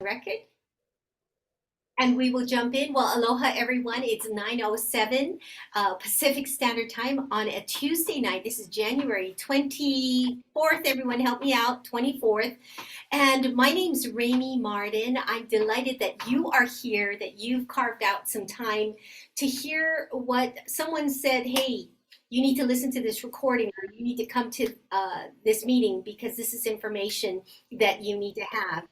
record and we will jump in. Well, aloha everyone. It's 9:07 Pacific Standard Time on a Tuesday night. This is January 24th. Everyone help me out, 24th. And my name's Reimi Marden. I'm delighted that you are here, that you've carved out some time to hear what someone said. Hey, you need to listen to this recording, or you need to come to this meeting because this is information that you need to have.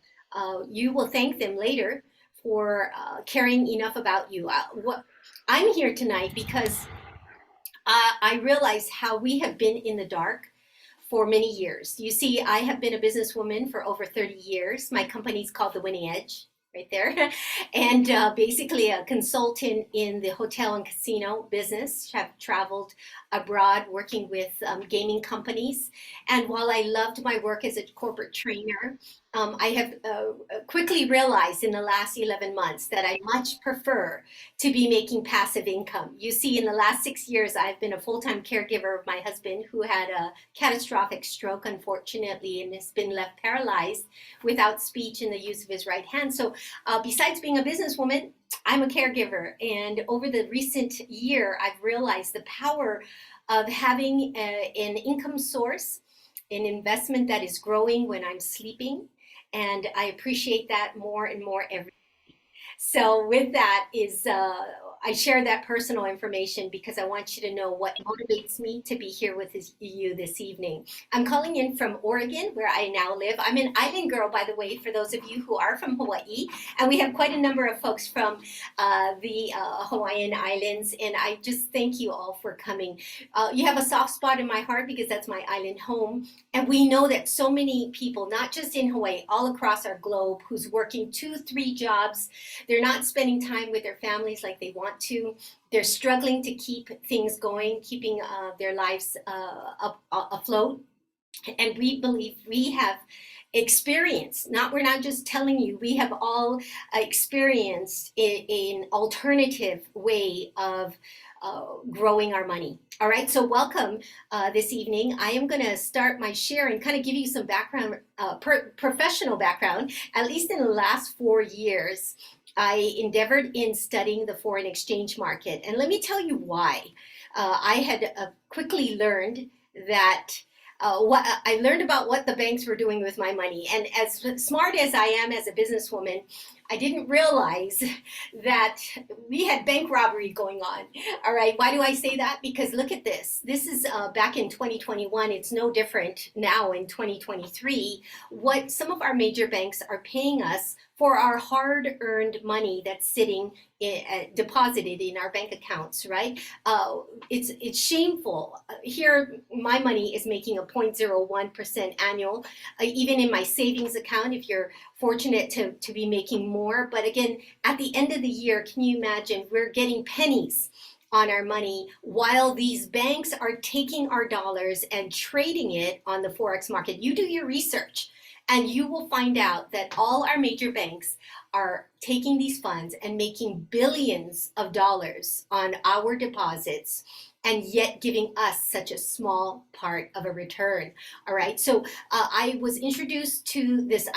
You will thank them later for caring enough about you. What I'm here tonight because I realize how we have been in the dark for many years. You see, I have been a businesswoman for over 30 years. My company's called The Winning Edge, right there. And basically a consultant in the hotel and casino business. Have traveled abroad working with gaming companies. And while I loved my work as a corporate trainer, I have quickly realized in the last 11 months that I much prefer to be making passive income. You see, in the last 6 years, I've been a full-time caregiver of my husband who had a catastrophic stroke, unfortunately, and has been left paralyzed without speech and the use of his right hand. So besides being a businesswoman, I'm a caregiver. And over the recent year, I've realized the power of having an income source, an investment that is growing when I'm sleeping. And I appreciate that more and more every day. So with that is, I share that personal information because I want you to know what motivates me to be here with you this evening. I'm calling in from Oregon, where I now live. I'm an island girl, by the way, for those of you who are from Hawaii. And we have quite a number of folks from the Hawaiian Islands. And I just thank you all for coming. You have a soft spot in my heart because that's my island home. And we know that so many people, not just in Hawaii, all across our globe, who's working 2, 3 jobs, they're not spending time with their families like they want to. They're struggling to keep things going, keeping their lives afloat. And we believe we have experienced, we're not just telling you, we have all experienced an alternative way of growing our money. All right, so welcome this evening. I am going to start my share and kind of give you some background, professional background. At least in the last 4 years, I endeavored in studying the foreign exchange market. And let me tell you why. I had quickly learned that what I learned about what the banks were doing with my money. And as smart as I am as a businesswoman, I didn't realize that we had bank robbery going on. All right, why do I say that? Because look at this. This is back in 2021. It's no different now in 2023. What some of our major banks are paying us for our hard-earned money that's sitting deposited in our bank accounts, right? It's shameful. Here, my money is making a 0.01% annual. Even in my savings account, if you're fortunate to be making more. But again, at the end of the year, can you imagine, we're getting pennies on our money while these banks are taking our dollars and trading it on the Forex market. You do your research and you will find out that all our major banks are taking these funds and making billions of dollars on our deposits and yet giving us such a small part of a return. All right, so I was introduced to this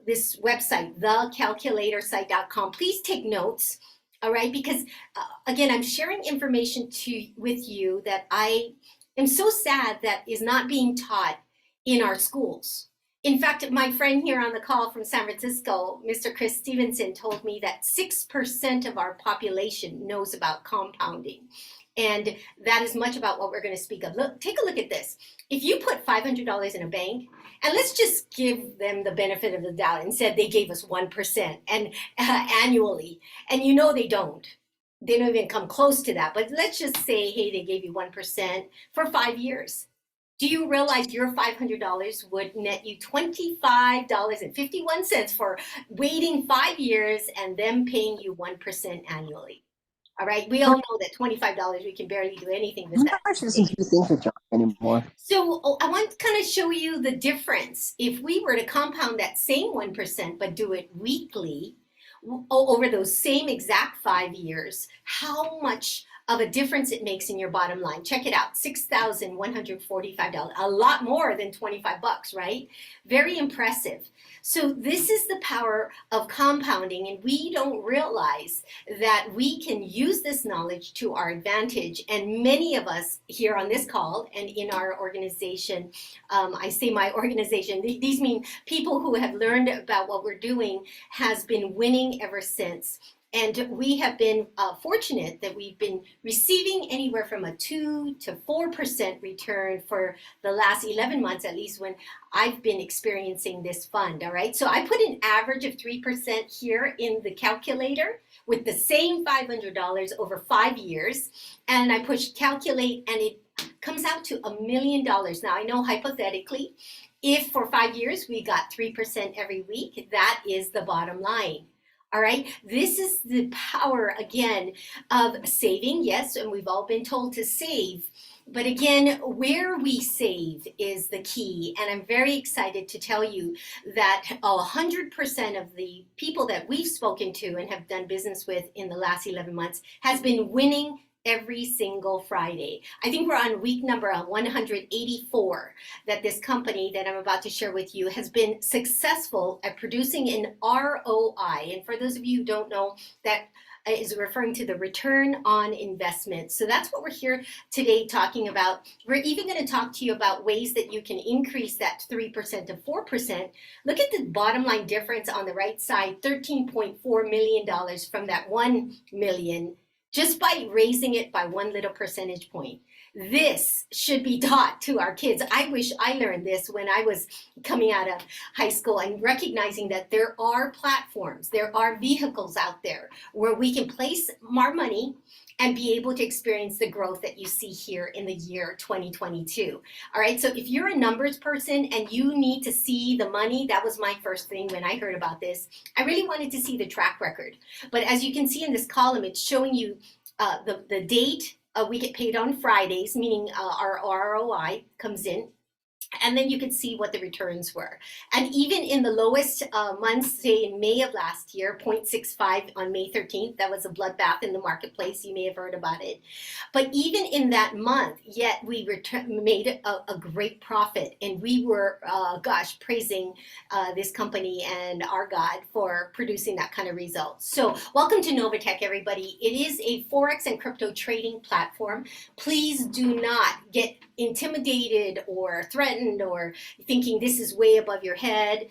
this website, thecalculatorsite.com. Please take notes, all right, because again, I'm sharing information with you that I am so sad that is not being taught in our schools. In fact, my friend here on the call from San Francisco, Mr. Chris Stevenson, told me that 6% of our population knows about compounding. And that is much about what we're going to speak of. Look, take a look at this. If you put $500 in a bank, and let's just give them the benefit of the doubt and said they gave us 1% and annually, and you know they don't. They don't even come close to that. But let's just say, hey, they gave you 1% for 5 years. Do you realize your $500 would net you $25.51 for waiting 5 years and them paying you 1% annually? All right, we all know that $25, we can barely do anything with that. How much doesn't do things with John anymore? So I want to kind of show you the difference. If we were to compound that same 1%, but do it weekly over those same exact 5 years, how much of a difference it makes in your bottom line. Check it out, $6,145, a lot more than 25 bucks, right? Very impressive. So this is the power of compounding, and we don't realize that we can use this knowledge to our advantage. And many of us here on this call and in our organization, I say my organization, these mean people who have learned about what we're doing, has been winning ever since. And we have been fortunate that we've been receiving anywhere from a 2 to 4% return for the last 11 months, at least when I've been experiencing this fund, all right? So I put an average of 3% here in the calculator with the same $500 over 5 years. And I push calculate and it comes out to $1 million. Now I know hypothetically, if for 5 years we got 3% every week, that is the bottom line. All right, this is the power again of saving. Yes, and we've all been told to save. But again, where we save is the key. And I'm very excited to tell you that 100% of the people that we've spoken to and have done business with in the last 11 months has been winning every single Friday. I think we're on week number 184 that this company that I'm about to share with you has been successful at producing an ROI. And for those of you who don't know, that is referring to the return on investment. So that's what we're here today talking about. We're even going to talk to you about ways that you can increase that 3% to 4%. Look at the bottom line difference on the right side, $13.4 million from that 1 million, just by raising it by 1 little percentage point. This should be taught to our kids. I wish I learned this when I was coming out of high school and recognizing that there are platforms, there are vehicles out there where we can place our money and be able to experience the growth that you see here in the year 2022. All right, so if you're a numbers person and you need to see the money, that was my first thing when I heard about this. I really wanted to see the track record. But as you can see in this column, it's showing you the date. We get paid on Fridays, meaning our ROI comes in. And then you can see what the returns were. And even in the lowest months, say in May of last year, 0.65 on May 13th, that was a bloodbath in the marketplace. You may have heard about it. But even in that month, yet we made a great profit. And we were, praising this company and our God for producing that kind of result. So welcome to Novatech, everybody. It is a Forex and crypto trading platform. Please do not get intimidated or threatened or thinking this is way above your head.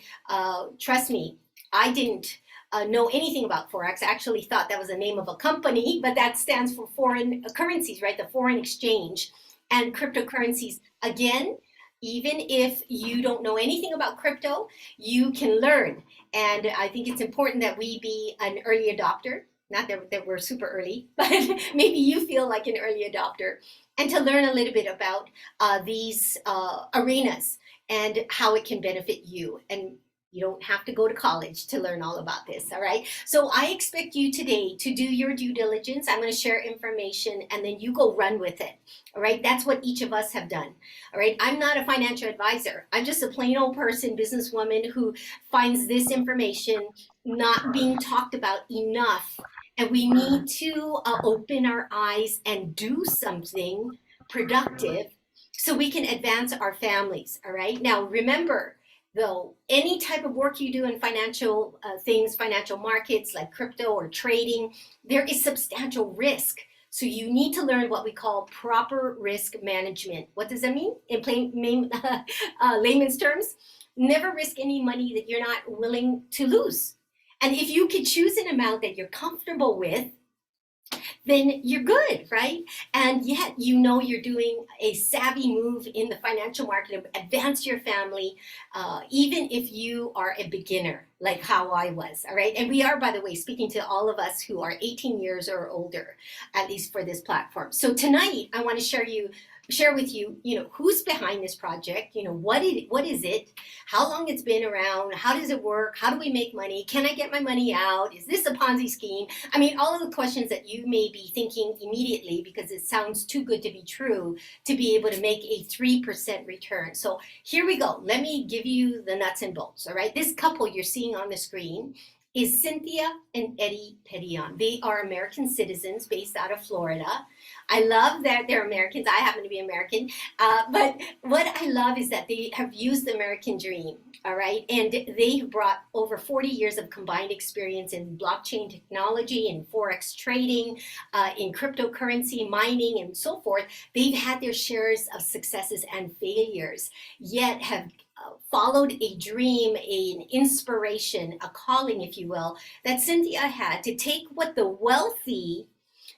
Trust me, I didn't know anything about Forex. I actually thought that was the name of a company, but that stands for foreign currencies, right? The foreign exchange and cryptocurrencies. Again, even if you don't know anything about crypto, you can learn. And I think it's important that we be an early adopter. Not that we're super early, but maybe you feel like an early adopter, and to learn a little bit about these arenas and how it can benefit you. And you don't have to go to college to learn all about this, all right? So I expect you today to do your due diligence. I'm going to share information and then you go run with it, all right? That's what each of us have done, all right? I'm not a financial advisor. I'm just a plain old person, businesswoman who finds this information not being talked about enough. And we need to open our eyes and do something productive so we can advance our families, all right? Now, remember, though, any type of work you do in financial things, financial markets like crypto or trading, there is substantial risk. So you need to learn what we call proper risk management. What does that mean in plain layman's terms? Never risk any money that you're not willing to lose. And if you could choose an amount that you're comfortable with, then you're good, right? And yet you know you're doing a savvy move in the financial market to advance your family, even if you are a beginner, like how I was, all right? And we are, by the way, speaking to all of us who are 18 years or older, at least for this platform. So tonight, I want to share with you, who's behind this project, what is it, how long it's been around, how does it work, how do we make money, can I get my money out, is this a Ponzi scheme? I mean, all of the questions that you may be thinking immediately because it sounds too good to be true to be able to make a 3% return. So here we go. Let me give you the nuts and bolts, all right? This couple you're seeing on the screen is Cynthia and Eddie Petillon. They are American citizens based out of Florida. I love that they're Americans. I happen to be American. But what I love is that they have used the American dream, all right? And they have brought over 40 years of combined experience in blockchain technology, in Forex trading, in cryptocurrency mining, and so forth. They've had their shares of successes and failures, yet have followed a dream, an inspiration, a calling, if you will, that Cynthia had to take what the wealthy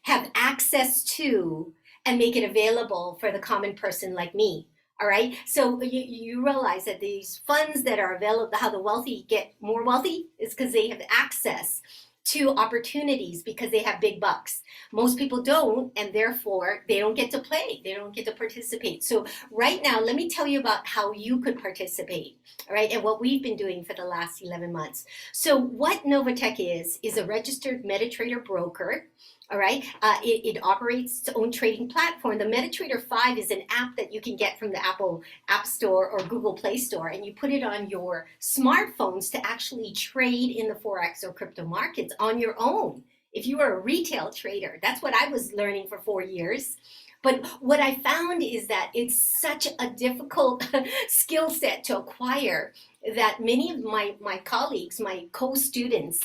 have access to and make it available for the common person like me. All right. So you realize that these funds that are available, how the wealthy get more wealthy, is because they have access to opportunities because they have big bucks. Most people don't, and therefore they don't get to play. They don't get to participate. So right now, let me tell you about how you could participate, all right, and what we've been doing for the last 11 months. So what Novatech is a registered MetaTrader broker. All right, it operates its own trading platform. The MetaTrader 5 is an app that you can get from the Apple App Store or Google Play Store, and you put it on your smartphones to actually trade in the Forex or crypto markets on your own. If you are a retail trader, that's what I was learning for 4 years. But what I found is that it's such a difficult skill set to acquire that many of my colleagues, my co-students,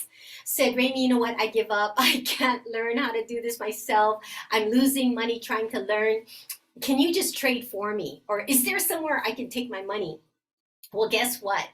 said, Reimi, you know what? I give up. I can't learn how to do this myself. I'm losing money trying to learn. Can you just trade for me? Or is there somewhere I can take my money? Well, guess what?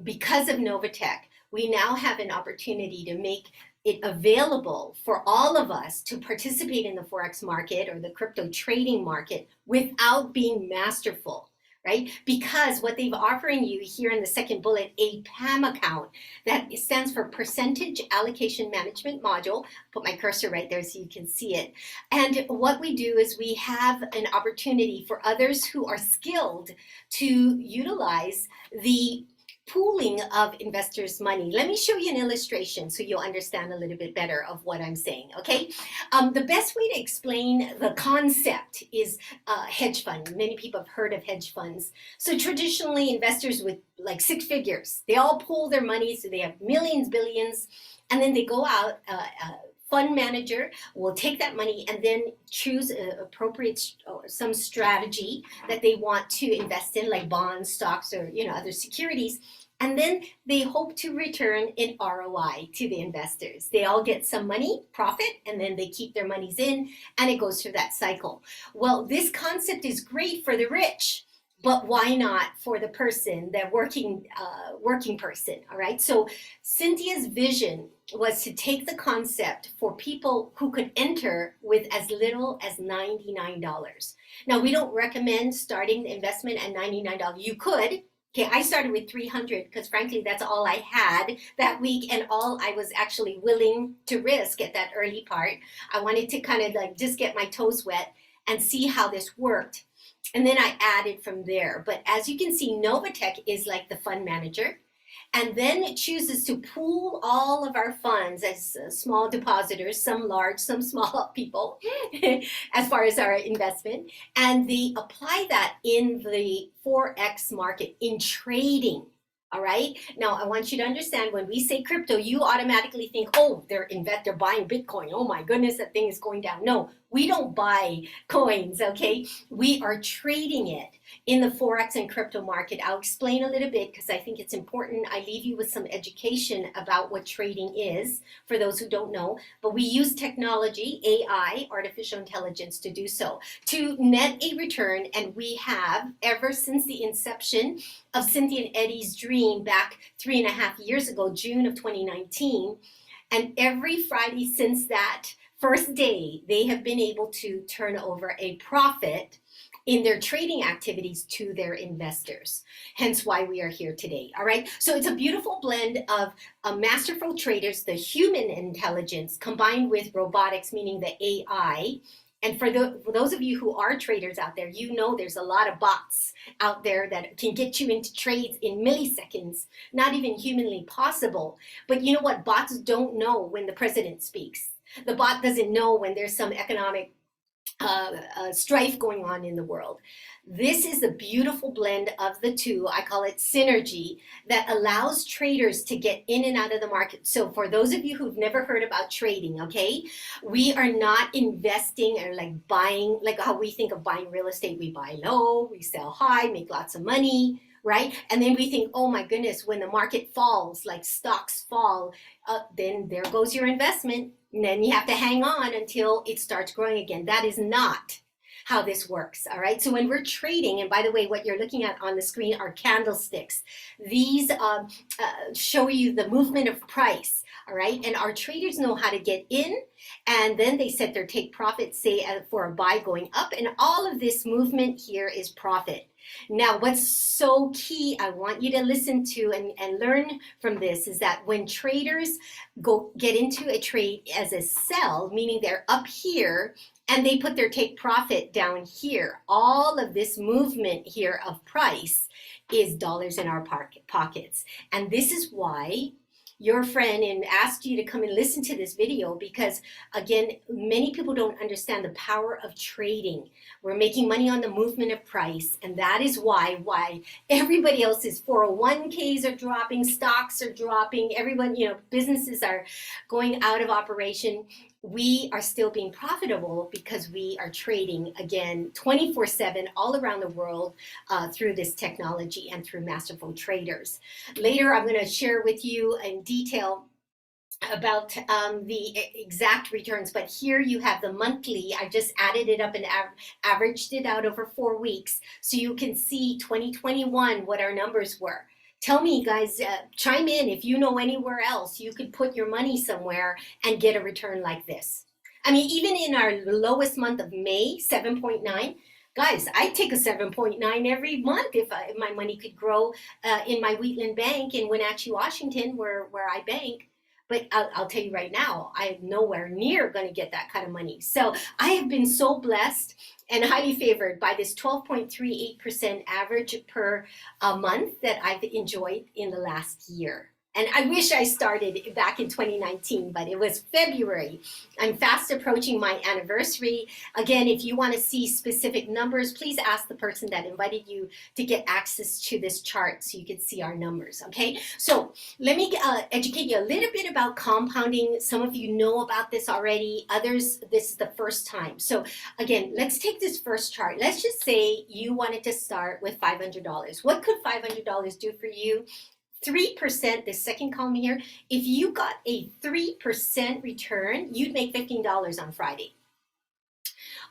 Because of Novatech, we now have an opportunity to make it available for all of us to participate in the Forex market or the crypto trading market without being masterful, right? Because what they've offering you here in the second bullet, a PAM account, that stands for Percentage Allocation Management Module. Put my cursor right there so you can see it. And what we do is we have an opportunity for others who are skilled to utilize the pooling of investors' money. Let me show you an illustration so you'll understand a little bit better of what I'm saying, okay? The best way to explain the concept is hedge fund. Many people have heard of hedge funds. So traditionally, investors with like six figures, they all pool their money, so they have millions, billions, and then they go out, fund manager will take that money and then choose an appropriate some strategy that they want to invest in, like bonds, stocks, or other securities. And then they hope to return an ROI to the investors. They all get some money, profit, and then they keep their monies in, and it goes through that cycle. Well, this concept is great for the rich, but why not for the person, the working person, all right? So Cynthia's vision was to take the concept for people who could enter with as little as $99. Now, we don't recommend starting the investment at $99. You could. Okay, I started with 300 because frankly, that's all I had that week and all I was actually willing to risk at that early part. I wanted to kind of like just get my toes wet and see how this worked. And then I added from there. But as you can see, Novatech is like the fund manager. And then it chooses to pool all of our funds as small depositors, some large, some small people, as far as our investment. And they apply that in the Forex market, in trading. All right. Now, I want you to understand when we say crypto, you automatically think, oh, they're buying Bitcoin. Oh, my goodness, that thing is going down. No, we don't buy coins. OK, we are trading it in the Forex and crypto market. I'll explain a little bit because I think it's important. I leave you with some education about what trading is for those who don't know. But we use technology, AI, artificial intelligence, to do so, to net a return. And we have, ever since the inception of Cynthia and Eddie's dream back 3.5 years ago, June of 2019, and every Friday since that first day, they have been able to turn over a profit in their trading activities to their investors. Hence why we are here today. All right. So it's a beautiful blend of masterful traders, the human intelligence combined with robotics, meaning the AI. And for those of you who are traders out there, there's a lot of bots out there that can get you into trades in milliseconds, not even humanly possible. But you know what? Bots don't know when the president speaks. The bot doesn't know when there's some economic strife going on in the world. This is a beautiful blend of the two. I call it synergy that allows traders to get in and out of the market. So for those of you who've never heard about trading, okay, we are not investing or like buying, like how we think of buying real estate. We buy low, we sell high, make lots of money, right? And then we think, oh my goodness, when the market falls, like stocks fall, then there goes your investment. And then you have to hang on until it starts growing again. That is not how this works. All right. So when we're trading, and by the way, what you're looking at on the screen are candlesticks. These show you the movement of price. All right. And our traders know how to get in, and then they set their take profit, say for a buy going up. And all of this movement here is profit. Now, what's so key, I want you to listen to and learn from this, is that when traders get into a trade as a sell, meaning they're up here and they put their take profit down here, all of this movement here of price is dollars in our pockets. And this is why your friend and asked you to come and listen to this video, because again, many people don't understand the power of trading. We're making money on the movement of price, and that is why everybody else's 401ks are dropping, stocks are dropping, everyone, businesses are going out of operation. We are still being profitable because we are trading, again, 24/7 all around the world through this technology and through masterful traders. Later, I'm going to share with you in detail about the exact returns, but here you have the monthly. I just added it up and averaged it out over 4 weeks, so you can see 2021 what our numbers were. Tell me, guys, chime in if you know anywhere else you could put your money somewhere and get a return like this. I mean, even in our lowest month of May, 7.9, guys, I take a 7.9 every month if my money could grow in my Wheatland Bank in Wenatchee, Washington, where I bank. But I'll tell you right now, I'm nowhere near going to get that kind of money. So I have been so blessed and highly favored by this 12.38% average per month that I've enjoyed in the last year. And I wish I started back in 2019, but it was February. I'm fast approaching my anniversary. Again, if you want to see specific numbers, please ask the person that invited you to get access to this chart so you can see our numbers, okay? So let me educate you a little bit about compounding. Some of you know about this already. Others, this is the first time. So again, let's take this first chart. Let's just say you wanted to start with $500. What could $500 do for you? 3%, the second column here, if you got a 3% return, you'd make $15 on Friday.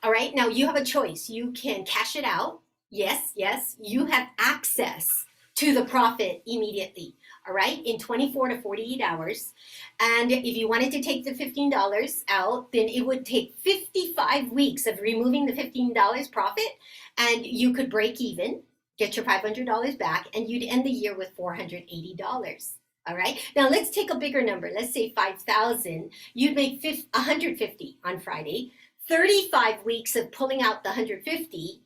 All right, now you have a choice. You can cash it out. Yes, you have access to the profit immediately. All right, in 24 to 48 hours. And if you wanted to take the $15 out, then it would take 55 weeks of removing the $15 profit, and you could break even, get your $500 back, and you'd end the year with $480. All right. Now let's take a bigger number. Let's say 5,000. You'd make 150 on Friday. 35 weeks of pulling out the 150,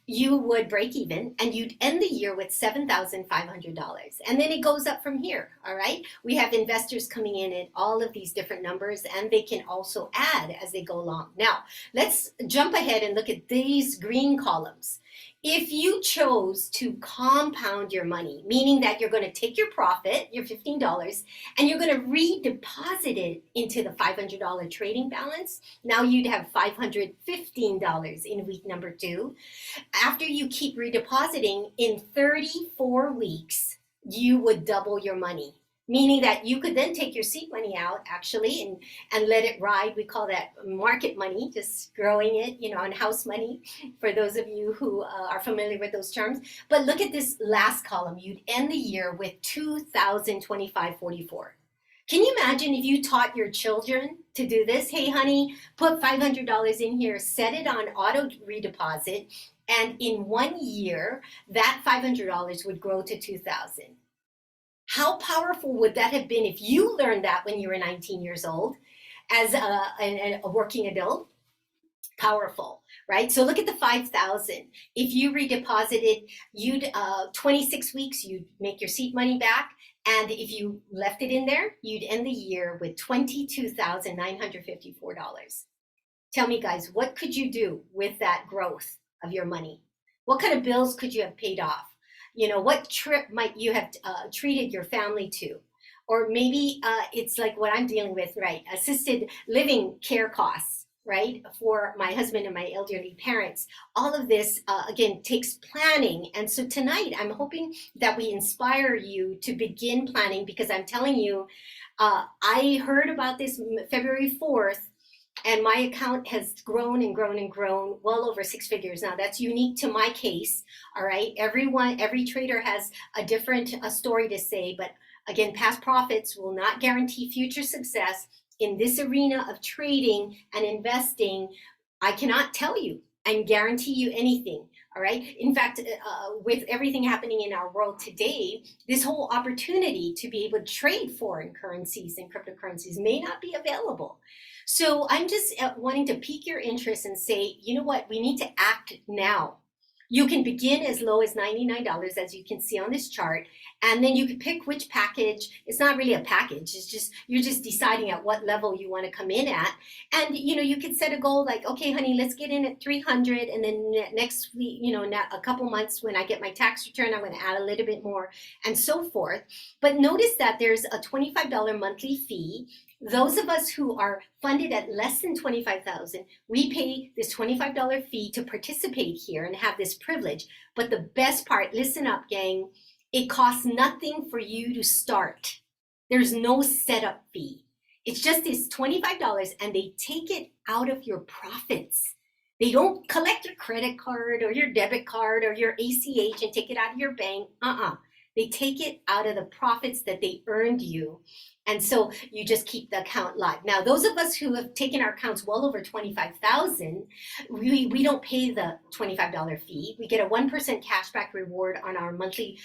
you would break even, and you'd end the year with $7,500. And then it goes up from here. All right. We have investors coming in at all of these different numbers, and they can also add as they go along. Now let's jump ahead and look at these green columns. If you chose to compound your money, meaning that you're going to take your profit, your $15, and you're going to redeposit it into the $500 trading balance, now you'd have $515 in week number 2. After you keep redepositing, in 34 weeks, you would double your money. Meaning that you could then take your seed money out, actually, and let it ride. We call that market money, just growing it, on house money, for those of you who are familiar with those terms. But look at this last column. You'd end the year with $2,025.44. Can you imagine if you taught your children to do this? Hey, honey, put $500 in here, set it on auto redeposit, and in 1 year, that $500 would grow to $2,000. How powerful would that have been if you learned that when you were 19 years old as a working adult? Powerful, right? So look at the 5,000. If you redeposited, you'd 26 weeks, you'd make your seed money back. And if you left it in there, you'd end the year with $22,954. Tell me, guys, what could you do with that growth of your money? What kind of bills could you have paid off? You know, what trip might you have treated your family to? Or maybe it's like what I'm dealing with, right? Assisted living care costs, right? For my husband and my elderly parents. All of this, again, takes planning. And so tonight, I'm hoping that we inspire you to begin planning because I'm telling you, I heard about this February 4th and my account has grown and grown and grown well over six figures. Now that's unique to my case. All right. Every trader has a different story to say, but again, past profits will not guarantee future success in this arena of trading and investing. I cannot tell you and guarantee you anything. All right. In fact, with everything happening in our world today, this whole opportunity to be able to trade foreign currencies and cryptocurrencies may not be available. So I'm just wanting to pique your interest and say, you know what, we need to act now. You can begin as low as $99, as you can see on this chart, and then you can pick which package. It's not really a package. It's just you're just deciding at what level you want to come in at, and you know you could set a goal like, okay, honey, let's get in at 300, and then next week, you know, a couple months when I get my tax return, I'm going to add a little bit more, and so forth. But notice that there's a $25 monthly fee. Those of us who are funded at less than 25,000, we pay this $25 fee to participate here and have this privilege. But the best part, listen up, gang, it costs nothing for you to start. There's no setup fee. It's just this $25 and they take it out of your profits. They don't collect your credit card or your debit card or your ACH and take it out of your bank. They take it out of the profits that they earned you. And so you just keep the account live. Now, those of us who have taken our accounts well over 25,000, we don't pay the $25 fee. We get a 1% cashback reward on our monthly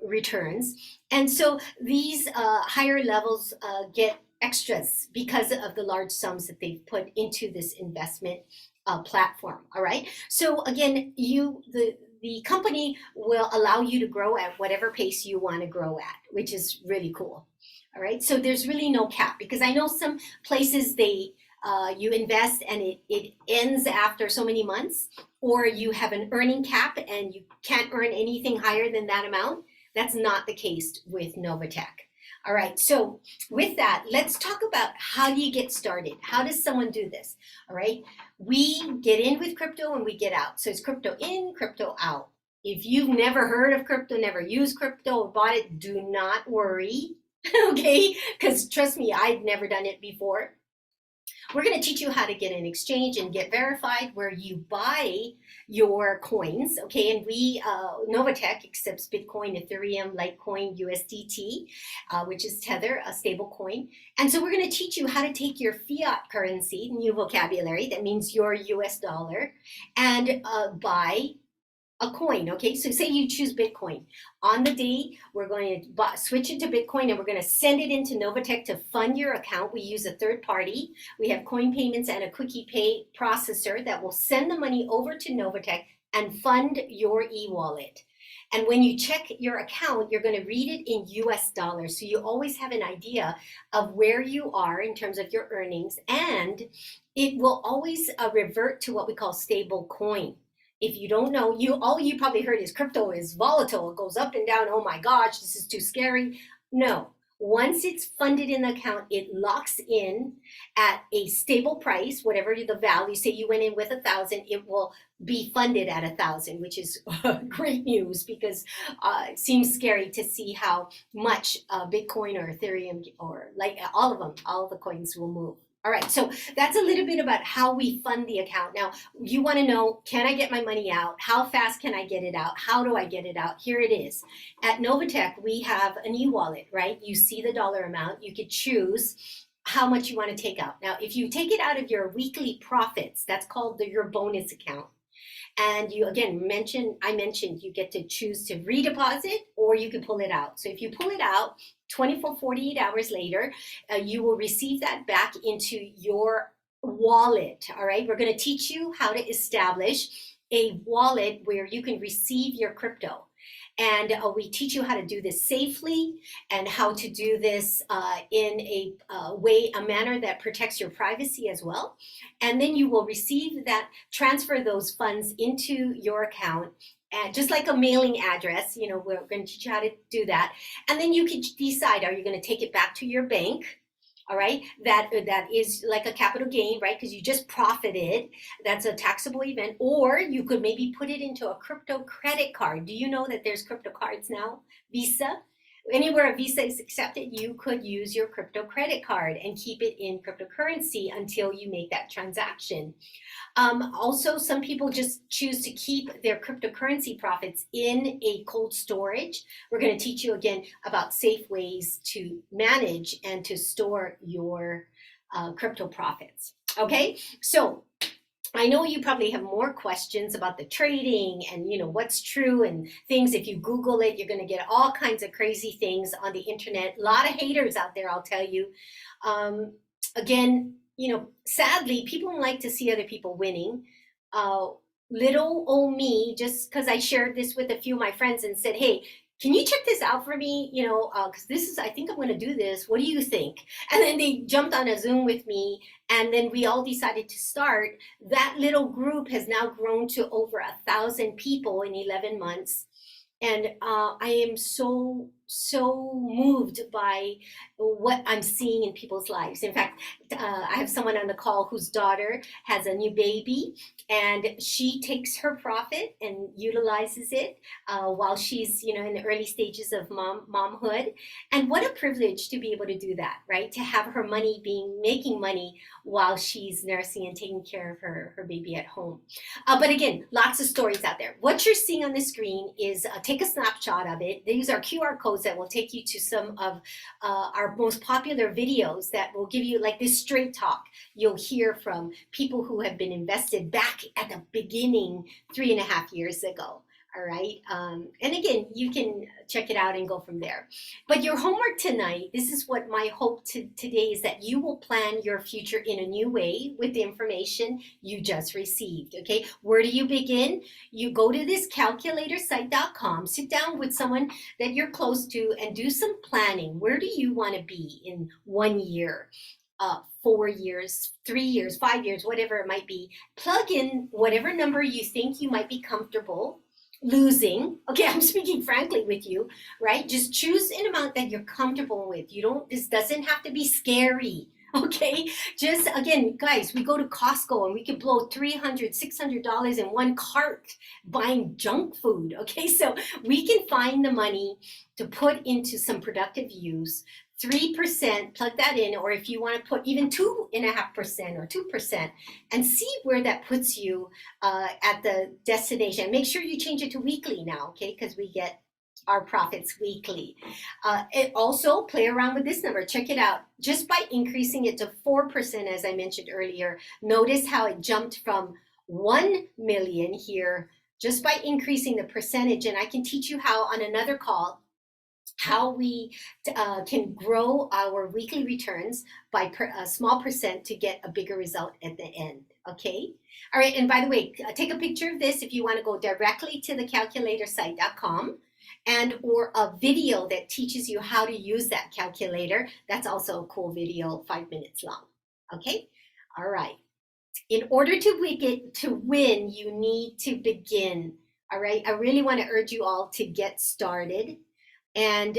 returns. And so these higher levels get extras because of the large sums that they've put into this investment platform. All right. So again, the company will allow you to grow at whatever pace you want to grow at, which is really cool. All right, so there's really no cap because I know some places you invest and it ends after so many months, or you have an earning cap and you can't earn anything higher than that amount. That's not the case with Novatech. All right, so with that, let's talk about how do you get started? How does someone do this? All right, we get in with crypto and we get out. So it's crypto in, crypto out. If you've never heard of crypto, never used crypto or bought it, do not worry. Okay, because trust me, I've never done it before. We're going to teach you how to get an exchange and get verified where you buy your coins. Okay, and Novatech accepts Bitcoin, Ethereum, Litecoin, USDT, which is Tether, a stable coin. And so we're going to teach you how to take your fiat currency, new vocabulary, that means your US dollar, and buy a coin. Okay, so say you choose Bitcoin. On the day, we're going to switch it to Bitcoin and we're going to send it into Novatech to fund your account. We use a third party. We have coin payments and a quickie pay processor that will send the money over to Novatech and fund your e-wallet. And when you check your account, you're going to read it in US dollars. So you always have an idea of where you are in terms of your earnings. And it will always revert to what we call stable coin. If you don't know, all you probably heard is crypto is volatile. It goes up and down. Oh my gosh, this is too scary. No, once it's funded in the account, it locks in at a stable price, whatever the value. Say you went in with 1,000, it will be funded at 1,000, which is great news because it seems scary to see how much Bitcoin or Ethereum or like all of them, all of the coins will move. All right, so that's a little bit about how we fund the account. Now, you want to know, can I get my money out? How fast can I get it out? How do I get it out? Here it is. At Novatech, we have an e-wallet, right? You see the dollar amount. You could choose how much you want to take out. Now, if you take it out of your weekly profits, that's called your bonus account. And you, again, I mentioned you get to choose to redeposit or you can pull it out. So if you pull it out, 24, 48 hours later, you will receive that back into your wallet. All right, we're going to teach you how to establish a wallet where you can receive your crypto. And we teach you how to do this safely and how to do this in a manner that protects your privacy as well. And then you will receive that, transfer those funds into your account. And just like a mailing address, we're going to teach you how to do that. And then you can decide, are you going to take it back to your bank? All right, that is like a capital gain, right? Because you just profited. That's a taxable event. Or you could maybe put it into a crypto credit card. Do you know that there's crypto cards now? Visa. Anywhere a Visa is accepted, you could use your crypto credit card and keep it in cryptocurrency until you make that transaction. Also, some people just choose to keep their cryptocurrency profits in a cold storage. We're going to teach you again about safe ways to manage and to store your crypto profits. Okay, so I know you probably have more questions about the trading and what's true and things. If you Google it, you're going to get all kinds of crazy things on the internet. A lot of haters out there, I'll tell you. Again, sadly, people don't like to see other people winning. Little old me, just because I shared this with a few of my friends and said, hey, can you check this out for me? Because I think I'm going to do this. What do you think? And then they jumped on a Zoom with me, and then we all decided to start. That little group has now grown to over 1,000 people in 11 months. And I am so moved by what I'm seeing in people's lives. In fact, I have someone on the call whose daughter has a new baby, and she takes her profit and utilizes it while she's, in the early stages of momhood. And what a privilege to be able to do that, right? To have her money making money while she's nursing and taking care of her baby at home. But again, lots of stories out there. What you're seeing on the screen is take a snapshot of it. These are QR codes that will take you to some of our most popular videos that will give you like this straight talk. You'll hear from people who have been invested back at the beginning 3.5 years ago. All right. And again, you can check it out and go from there. But your homework tonight, this is what my hope today is, that you will plan your future in a new way with the information you just received. Okay. Where do you begin? You go to this calculatorsite.com, sit down with someone that you're close to and do some planning. Where do you want to be in 1 year? 4 years, 3 years, 5 years, whatever it might be. Plug in whatever number you think you might be comfortable losing. Okay, I'm speaking frankly with you, right? Just choose an amount that you're comfortable with. This doesn't have to be scary. Okay, just again, guys, we go to Costco and we can blow $300, $600 in one cart buying junk food. Okay, so we can find the money to put into some productive use. 3%, plug that in, or if you want to put even 2.5% or 2%, and see where that puts you at the destination. Make sure you change it to weekly now, okay? Because we get our profits weekly. It also play around with this number. Check it out. Just by increasing it to 4%, as I mentioned earlier, notice how it jumped from 1 million here just by increasing the percentage. And I can teach you how on another call how we can grow our weekly returns by a small percent to get a bigger result at the end. Okay. All right. And by the way, take a picture of this if you want to go directly to the calculatorsite.com, and or a video that teaches you how to use that calculator. That's also a cool video, 5 minutes long. Okay. All right. In order to win, you need to begin. All right. I really want to urge you all to get started. And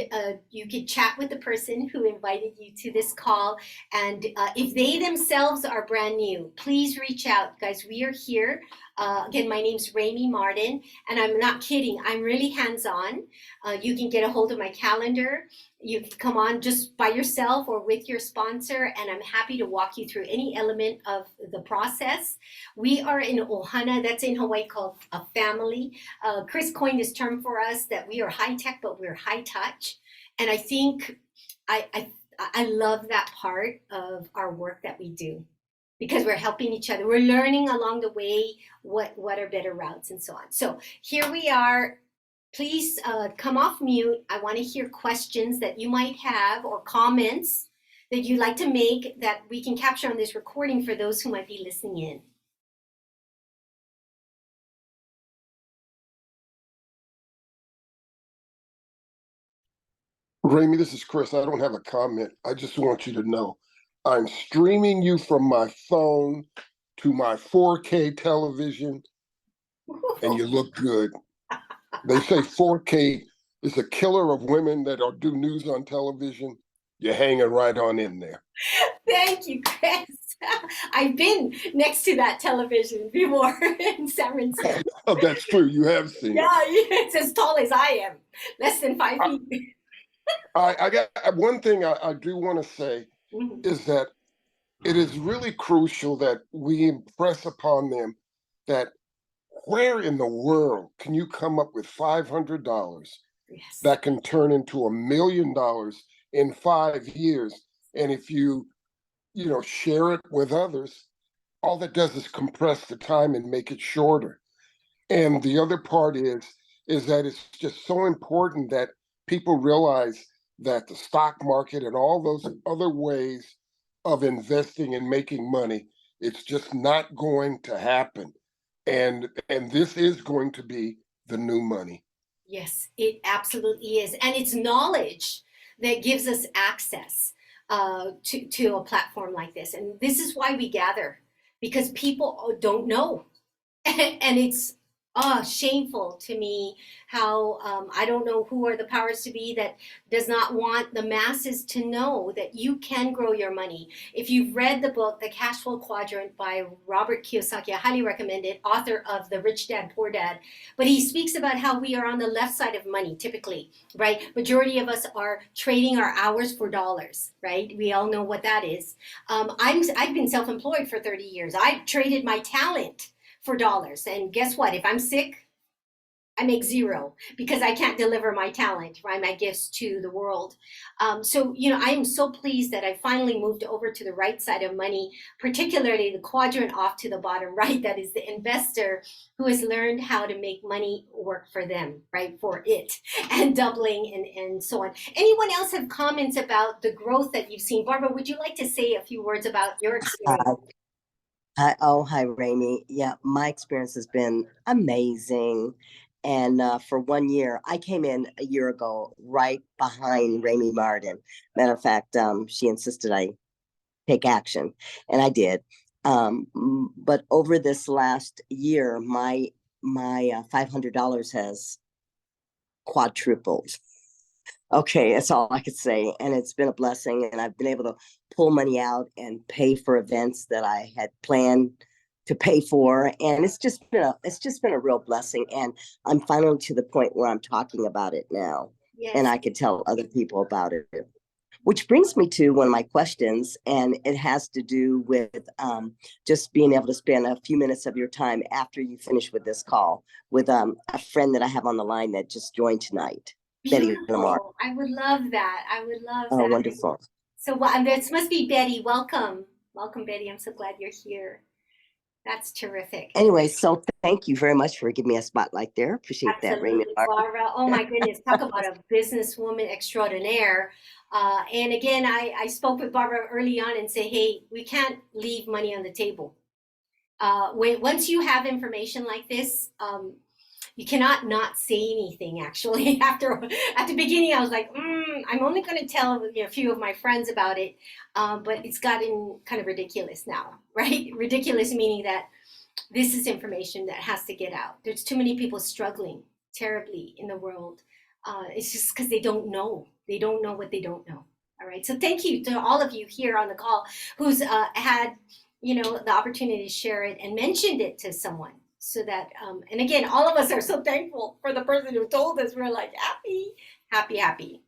you could chat with the person who invited you to this call. And if they themselves are brand new, please reach out. Guys, we are here. Again, my name's Reimi Marden, and I'm not kidding. I'm really hands-on. You can get a hold of my calendar. You can come on just by yourself or with your sponsor, and I'm happy to walk you through any element of the process. We are in Ohana, that's in Hawaii, called a family. Chris coined this term for us that we are high tech, but we're high touch. And I think I love that part of our work that we do, because we're helping each other. We're learning along the way what are better routes and so on. So here we are. Please come off mute. I want to hear questions that you might have or comments that you'd like to make that we can capture on this recording for those who might be listening in. Reimi, this is Chris. I don't have a comment. I just want you to know I'm streaming you from my phone to my 4K television, and you look good. They say 4K is a killer of women that do news on television. You're hanging right on in there. Thank you, Chris. I've been next to that television before in San Francisco. Oh, that's true. You have seen Yeah, it. it's as tall as I am, less than 5 feet. I got one thing I do want to say Mhm. is that it is really crucial that we impress upon them that where in the world can you come up with $500 Yes. that can turn into $1 million in 5 years? And if you share it with others, all that does is compress the time and make it shorter. And the other part is that it's just so important that people realize that the stock market and all those other ways of investing and making money, it's just not going to happen. And this is going to be the new money. Yes, it absolutely is. And it's knowledge that gives us access to a platform like this. And this is why we gather, because people don't know. And it's shameful to me how I don't know who are the powers to be that does not want the masses to know that you can grow your money. If you've read the book, The Cash Flow Quadrant by Robert Kiyosaki, I highly recommend it, author of The Rich Dad, Poor Dad. But he speaks about how we are on the left side of money typically, right? Majority of us are trading our hours for dollars, right? We all know what that is. I've been self-employed for 30 years. I've traded my talent for dollars. And guess what? If I'm sick, I make zero because I can't deliver my talent, right? My gifts to the world. So, I am so pleased that I finally moved over to the right side of money, particularly the quadrant off to the bottom right. That is the investor who has learned how to make money work for them, right? For it and doubling and so on. Anyone else have comments about the growth that you've seen? Barbara, would you like to say a few words about your experience? Hi, Raimi. Yeah, my experience has been amazing. And for 1 year, I came in a year ago right behind Reimi Marden. Matter of fact, she insisted I take action, and I did. But over this last year, my $500 has quadrupled. Okay, that's all I could say. And it's been a blessing. And I've been able to pull money out and pay for events that I had planned to pay for. And it's just been a real blessing. And I'm finally to the point where I'm talking about it now. Yes. And I could tell other people about it. Which brings me to one of my questions, and it has to do with just being able to spend a few minutes of your time after you finish with this call with a friend that I have on the line that just joined tonight. Betty Lamar. Beautiful. I would love that. I would love Oh, that. wonderful. So well, this must be Betty. Welcome. Welcome, Betty. I'm so glad you're here. That's terrific. Anyway, so thank you very much for giving me a spotlight there. Appreciate that, Raymond. Absolutely, Barbara. Oh my goodness, talk about a businesswoman extraordinaire. And again, I spoke with Barbara early on and say, hey, we can't leave money on the table. Once you have information like this, you cannot not say anything. Actually, at the beginning, I was like, I'm only going to tell a few of my friends about it, but it's gotten kind of ridiculous now, right? Ridiculous meaning that this is information that has to get out. There's too many people struggling terribly in the world. It's just because they don't know. They don't know what they don't know. All right. So thank you to all of you here on the call who's had the opportunity to share it and mentioned it to someone. So that, and again, all of us are so thankful for the person who told us. We're like happy, happy, happy.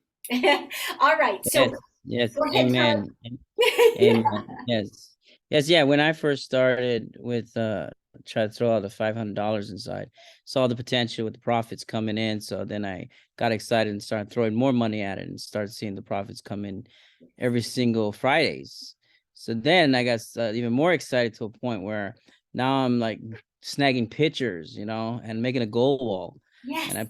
All right. So yes, go ahead, amen. yeah. Amen. Yes, yeah. When I first started with try to throw out the $500 inside, saw the potential with the profits coming in. So then I got excited and started throwing more money at it and started seeing the profits come in every single Fridays. So then I got even more excited to a point where now I'm like snagging pictures, and making a goal wall. Yes. And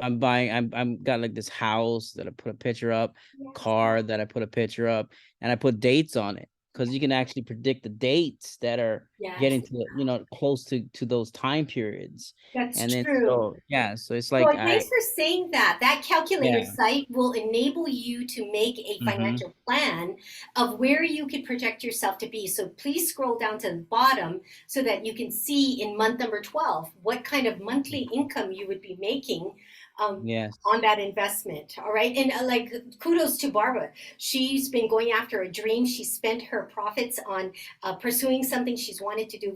I'm buying, I'm got like this house that I put a picture up, car that I put a picture up, and I put dates on it. because you can actually predict the dates that are Yes, getting to, you know, close to those time periods. that's And then true. so yeah, so it's So like thanks for saying that. That calculator yeah. site will enable you to make a financial plan of where you could project yourself to be. So please scroll down to the bottom so that you can see in month number 12 what kind of monthly income you would be making Yes. on that investment. All right. And like kudos to Barbara. She's been going after a dream. She spent her profits on pursuing something she's wanted to do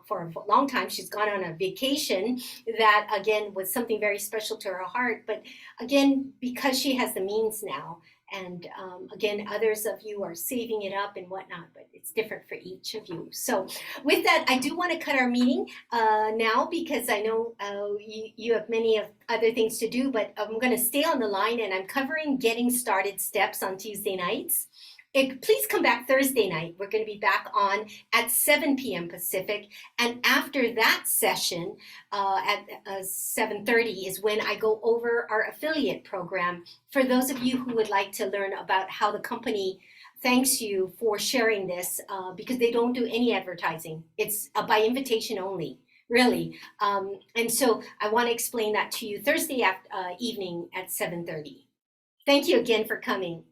for a long time. She's gone on a vacation that again was something very special to her heart. But again, because she has the means now, and again, others of you are saving it up and whatnot, but it's different for each of you. So with that, I do want to cut our meeting now because I know you have many of other things to do, but I'm going to stay on the line and I'm covering getting started steps on Tuesday nights. Please come back Thursday night. We're going to be back on at 7 p.m. Pacific. And after that session at 7:30 is when I go over our affiliate program for those of you who would like to learn about how the company thanks you for sharing this because they don't do any advertising. It's by invitation only, really. And so I want to explain that to you Thursday evening at 7:30. Thank you again for coming.